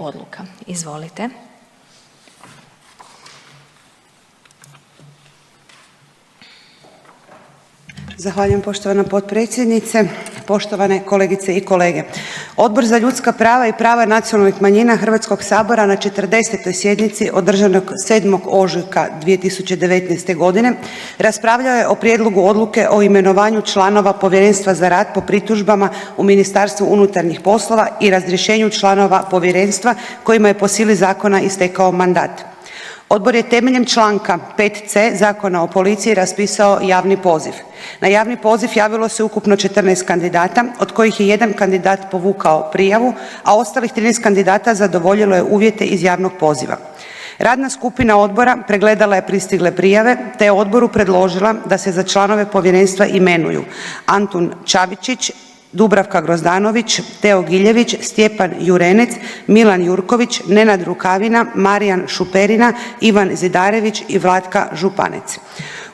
odluka. Izvolite. Zahvaljujem poštovana potpredsjednice, poštovane kolegice i kolege. Odbor za ljudska prava i prava nacionalnih manjina Hrvatskog sabora na 40. sjednici održanog 7. ožujka 2019. godine raspravljao je o prijedlogu odluke o imenovanju članova Povjerenstva za rad po pritužbama u Ministarstvu unutarnjih poslova i razrješenju članova povjerenstva kojima je po sili zakona istekao mandat. Odbor je temeljem članka 5c Zakona o policiji raspisao javni poziv. Na javni poziv javilo se ukupno 14 kandidata od kojih je jedan kandidat povukao prijavu, a ostalih 13 kandidata zadovoljilo je uvjete iz javnog poziva. Radna skupina odbora pregledala je pristigle prijave te je odboru predložila da se za članove povjerenstva imenuju Antun Čavičić, Dubravka Grozdanović, Teo Giljević, Stjepan Jurenec, Milan Jurković, Nenad Rukavina, Marijan Šuperina, Ivan Zidarević i Vlatka Županec.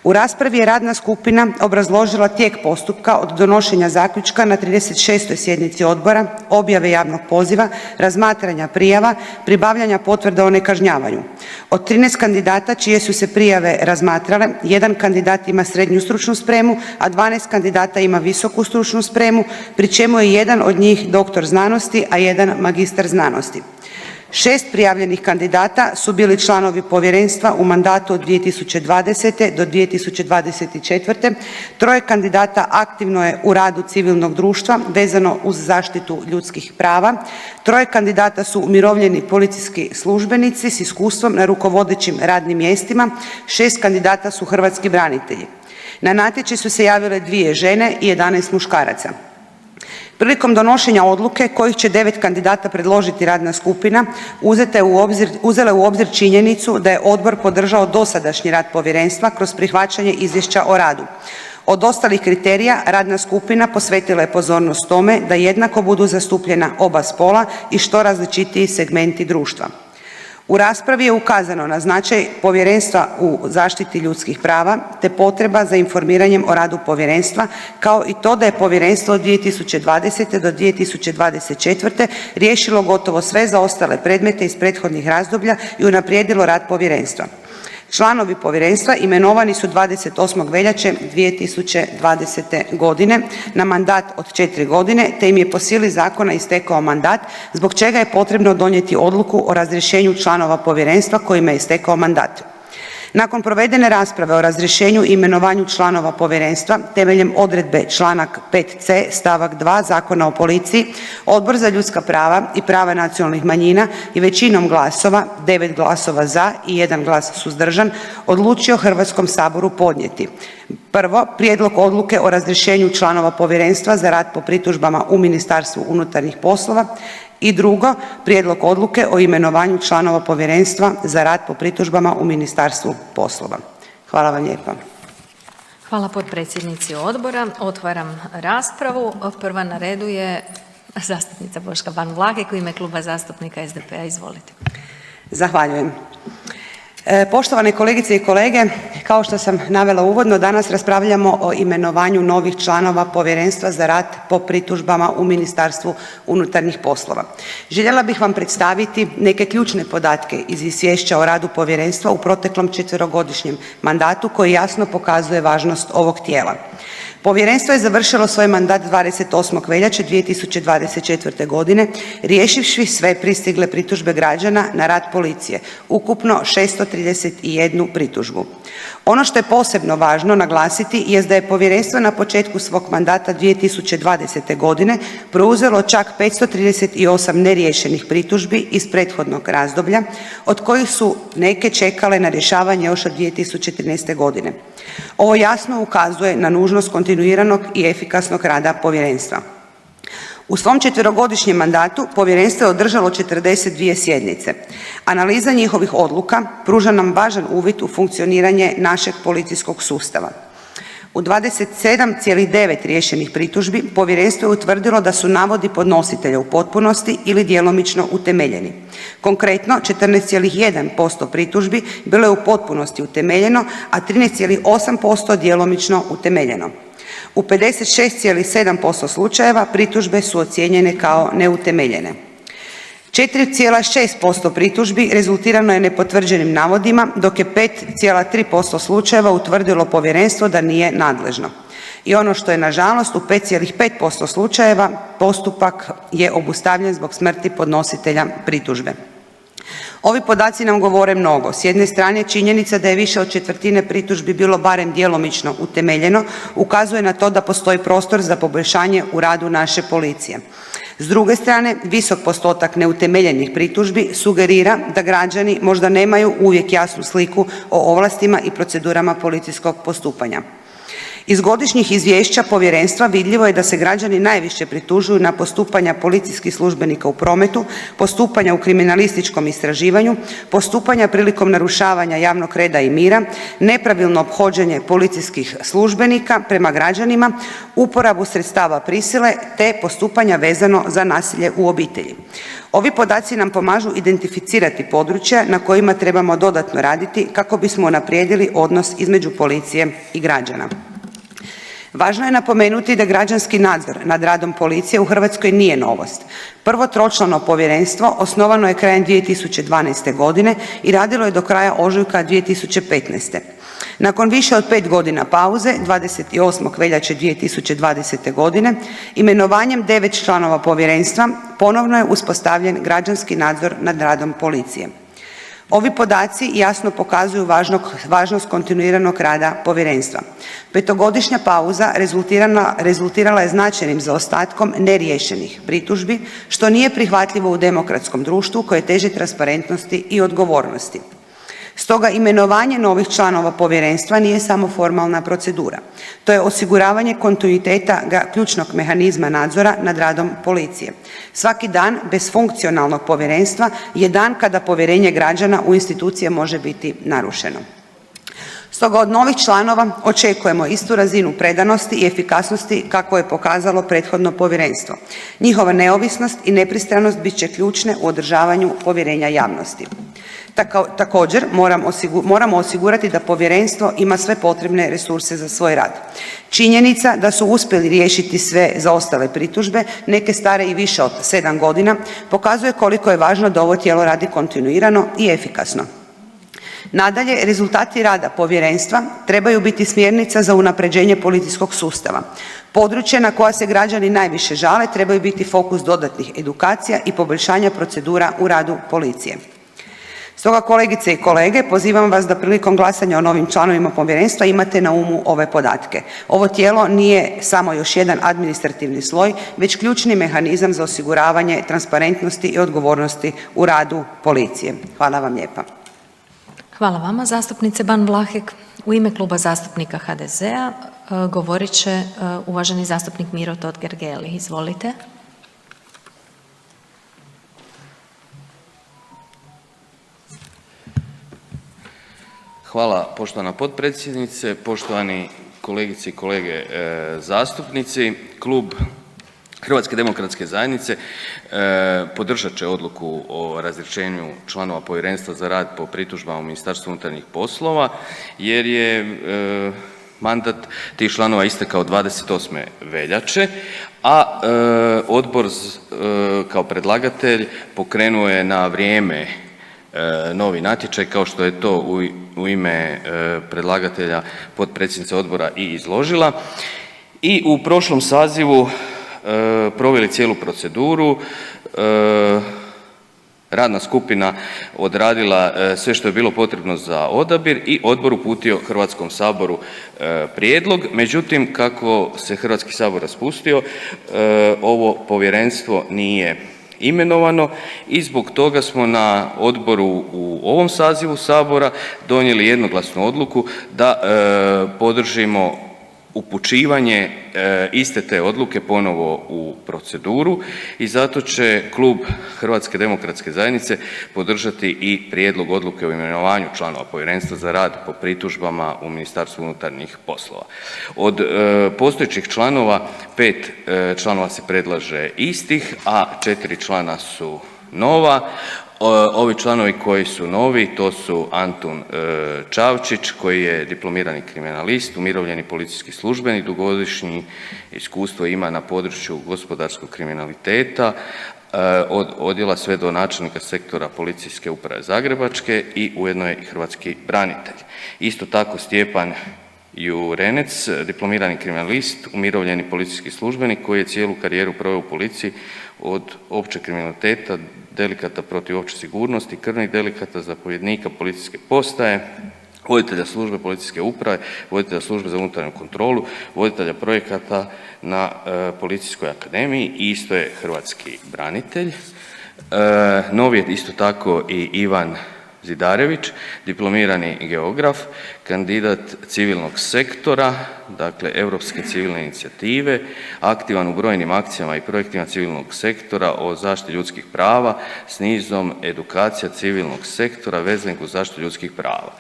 U raspravi je radna skupina obrazložila tijek postupka od donošenja zaključka na 36. sjednici odbora, objave javnog poziva, razmatranja prijava, pribavljanja potvrda o nekažnjavanju. Od 13 kandidata čije su se prijave razmatrale, jedan kandidat ima srednju stručnu spremu, a 12 kandidata ima visoku stručnu spremu, pri čemu je jedan od njih doktor znanosti, a jedan magistar znanosti. 6 prijavljenih kandidata su bili članovi povjerenstva u mandatu od 2020. do 2024. 3 kandidata aktivno je u radu civilnog društva vezano uz zaštitu ljudskih prava. 3 kandidata su umirovljeni policijski službenici s iskustvom na rukovodećim radnim mjestima. 6 kandidata su hrvatski branitelji. Na natječaj su se javile 2 žene i 11 muškaraca. Prilikom donošenja odluke kojih će 9 kandidata predložiti radna skupina uzela je u obzir činjenicu da je odbor podržao dosadašnji rad povjerenstva kroz prihvaćanje izvješća o radu. Od ostalih kriterija radna skupina posvetila je pozornost tome da jednako budu zastupljena oba spola i što različitiji segmenti društva. U raspravi je ukazano na značaj povjerenstva u zaštiti ljudskih prava te potreba za informiranjem o radu povjerenstva, kao i to da je povjerenstvo od 2020. do 2024. riješilo gotovo sve zaostale predmete iz prethodnih razdoblja i unaprijedilo rad povjerenstva. Članovi povjerenstva imenovani su 28. veljače 2020. godine na mandat od 4 godine te im je po sili zakona istekao mandat, zbog čega je potrebno donijeti odluku o razrješenju članova povjerenstva kojima je istekao mandat. Nakon provedene rasprave o razrješenju i imenovanju članova povjerenstva temeljem odredbe članak 5c stavak 2 Zakona o policiji, Odbor za ljudska prava i prava nacionalnih manjina je većinom glasova, 9 glasova za i 1 glas suzdržan, odlučio Hrvatskom saboru podnijeti: prvo, prijedlog odluke o razrješenju članova povjerenstva za rad po pritužbama u Ministarstvu unutarnjih poslova i drugo, prijedlog odluke o imenovanju članova povjerenstva za rad po pritužbama u Ministarstvu poslova. Hvala vam lijepa. Hvala potpredsjednici odbora. Otvaram raspravu. Prva na redu je zastupnica Boška Ban Vlahek u ime Kluba zastupnika SDP-a. Izvolite. Zahvaljujem. Poštovane kolegice i kolege, kao što sam navela uvodno, danas raspravljamo o imenovanju novih članova Povjerenstva za rad po pritužbama u Ministarstvu unutarnjih poslova. Željela bih vam predstaviti neke ključne podatke iz izvješća o radu povjerenstva u proteklom 4-godišnjem mandatu koji jasno pokazuje važnost ovog tijela. Povjerenstvo je završilo svoj mandat 28. veljače 2024. godine riješivši sve pristigle pritužbe građana na rad policije, ukupno 631 pritužbu. Ono što je posebno važno naglasiti jest da je povjerenstvo na početku svog mandata 2020. godine preuzelo čak 538 neriješenih pritužbi iz prethodnog razdoblja, od kojih su neke čekale na rješavanje još od 2013. godine. Ovo jasno ukazuje na nužnost kontinuiranog i efikasnog rada povjerenstva. U svom 4-godišnjem mandatu povjerenstvo je održalo 42 sjednice. Analiza njihovih odluka pruža nam važan uvid u funkcioniranje našeg policijskog sustava. U 27,9 riješenih pritužbi povjerenstvo je utvrdilo da su navodi podnositelja u potpunosti ili djelomično utemeljeni. Konkretno, 14,1% pritužbi bilo je u potpunosti utemeljeno, a 13,8% djelomično utemeljeno. U 56,7% slučajeva pritužbe su ocijenjene kao neutemeljene. 4,6% pritužbi rezultirano je nepotvrđenim navodima, dok je 5,3% slučajeva utvrdilo povjerenstvo da nije nadležno. I ono što je nažalost u 5,5% slučajeva postupak je obustavljen zbog smrti podnositelja pritužbe. Ovi podaci nam govore mnogo. S jedne strane činjenica da je više od četvrtine pritužbi bilo barem djelomično utemeljeno ukazuje na to da postoji prostor za poboljšanje u radu naše policije. S druge strane, visok postotak neutemeljenih pritužbi sugerira da građani možda nemaju uvijek jasnu sliku o ovlastima i procedurama policijskog postupanja. Iz godišnjih izvješća povjerenstva vidljivo je da se građani najviše pritužuju na postupanja policijskih službenika u prometu, postupanja u kriminalističkom istraživanju, postupanja prilikom narušavanja javnog reda i mira, nepravilno ophođenje policijskih službenika prema građanima, uporabu sredstava prisile te postupanja vezano za nasilje u obitelji. Ovi podaci nam pomažu identificirati područja na kojima trebamo dodatno raditi kako bismo unaprijedili odnos između policije i građana. Važno je napomenuti da građanski nadzor nad radom policije u Hrvatskoj nije novost. Prvo tročlano povjerenstvo osnovano je krajem 2012. godine i radilo je do kraja ožujka 2015. Nakon više od 5 godina pauze, 28. veljače 2020. godine, imenovanjem 9 članova povjerenstva ponovno je uspostavljen građanski nadzor nad radom policije. Ovi podaci jasno pokazuju važnost kontinuiranog rada povjerenstva. 5-godišnja pauza rezultirala je značajnim zaostatkom neriješenih pritužbi, što nije prihvatljivo u demokratskom društvu koje teži transparentnosti i odgovornosti. Stoga imenovanje novih članova povjerenstva nije samo formalna procedura. To je osiguravanje kontinuiteta ključnog mehanizma nadzora nad radom policije. Svaki dan bez funkcionalnog povjerenstva je dan kada povjerenje građana u institucije može biti narušeno. Stoga od novih članova očekujemo istu razinu predanosti i efikasnosti kako je pokazalo prethodno povjerenstvo. Njihova neovisnost i nepristranost bit će ključne u održavanju povjerenja javnosti. Također moramo osigurati da povjerenstvo ima sve potrebne resurse za svoj rad. Činjenica da su uspjeli riješiti sve zaostale pritužbe, neke stare i više od 7 godina, pokazuje koliko je važno da ovo tijelo radi kontinuirano i efikasno. Nadalje, rezultati rada povjerenstva trebaju biti smjernica za unapređenje policijskog sustava. Područja na koja se građani najviše žale trebaju biti fokus dodatnih edukacija i poboljšanja procedura u radu policije. Stoga, kolegice i kolege, pozivam vas da prilikom glasanja o novim članovima povjerenstva imate na umu ove podatke. Ovo tijelo nije samo još jedan administrativni sloj, već ključni mehanizam za osiguravanje transparentnosti i odgovornosti u radu policije. Hvala vam lijepa. Hvala vama zastupnice Ban Vlahek. U ime Kluba zastupnika HDZ-a govorit će uvaženi zastupnik Miro Totgergeli. Izvolite. Hvala poštovana potpredsjednice, poštovani kolegice i kolege zastupnici. Klub HDZ-a podržat će odluku o razrješenju članova Povjerenstva za rad po pritužbama u Ministarstvu unutarnjih poslova jer je mandat tih članova istekao 28. veljače, a odbor kao predlagatelj pokrenuo je na vrijeme novi natječaj kao što je to u ime predlagatelja potpredsjednica odbora i izložila. I u prošlom sazivu proveli cijelu proceduru, radna skupina odradila sve što je bilo potrebno za odabir i odbor uputio Hrvatskom saboru prijedlog. Međutim, kako se Hrvatski sabor raspustio, ovo povjerenstvo nije imenovano i zbog toga smo na odboru u ovom sazivu sabora donijeli jednoglasnu odluku da podržimo upućivanje iste te odluke ponovo u proceduru i zato će Klub HDZ-a podržati i prijedlog odluke o imenovanju članova Povjerenstva za rad po pritužbama u Ministarstvu unutarnjih poslova. Od postojećih članova 5 članova se predlaže istih, a 4 člana su nova. Ovi članovi koji su novi to su Antun Čavčić koji je diplomirani kriminalist, umirovljeni policijski službenik, dugogodišnje iskustvo ima na području gospodarskog kriminaliteta, od odjela sve do načelnika sektora Policijske uprave Zagrebačke i ujedno je i hrvatski branitelj. Isto tako Stjepan Jurenec, diplomirani kriminalist, umirovljeni policijski službenik koji je cijelu karijeru proveo u policiji od općeg kriminaliteta, delikata protiv opće sigurnosti, krvnih delikata, zapovjednika policijske postaje, voditelja službe policijske uprave, voditelja službe za unutarnju kontrolu, voditelja projekata na Policijskoj akademiji i isto je hrvatski branitelj. Novi je isto tako i Ivan Zidarević, diplomirani geograf, kandidat civilnog sektora, dakle Europske civilne inicijative, aktivan u brojnim akcijama i projektima civilnog sektora o zaštiti ljudskih prava s nizom edukacija civilnog sektora vezanih uz zaštitu ljudskih prava.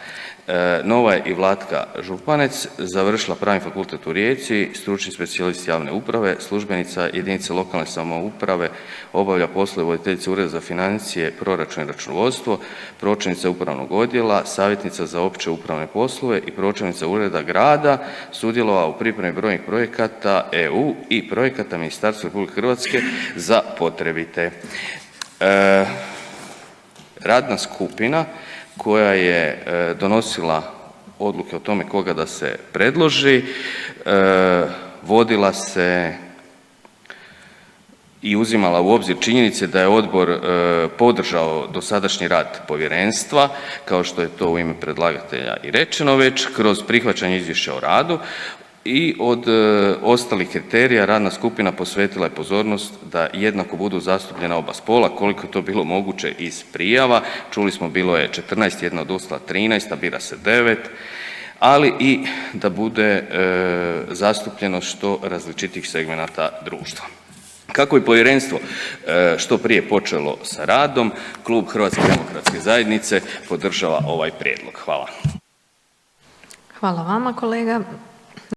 Nova je i Vlatka Županec, završila Pravni fakultet u Rijeci, stručni specijalist javne uprave, službenica jedinice lokalne samouprave, obavlja poslove voditeljice Ureda za financije, proračun i računovodstvo, pročelnica upravnog odjela, savjetnica za opće upravne poslove i pročelnica ureda grada, sudjelovala u pripremi brojnih projekata EU i projekata Ministarstva RH za potrebite. Radna skupina koja je donosila odluke o tome koga da se predloži, vodila se i uzimala u obzir činjenice da je odbor podržao dosadašnji rad povjerenstva, kao što je to u ime predlagatelja i rečeno već, kroz prihvaćanje izvješća o radu i od ostalih kriterija radna skupina posvetila je pozornost da jednako budu zastupljena oba spola, koliko je to bilo moguće iz prijava. Čuli smo, bilo je 14, jedna odustala 13, a bira se 9, ali i da bude zastupljeno što različitih segmenata društva. Kako je povjerenstvo što prije počelo sa radom, Klub HDZ-a podržava ovaj prijedlog. Hvala. Hvala vama kolega.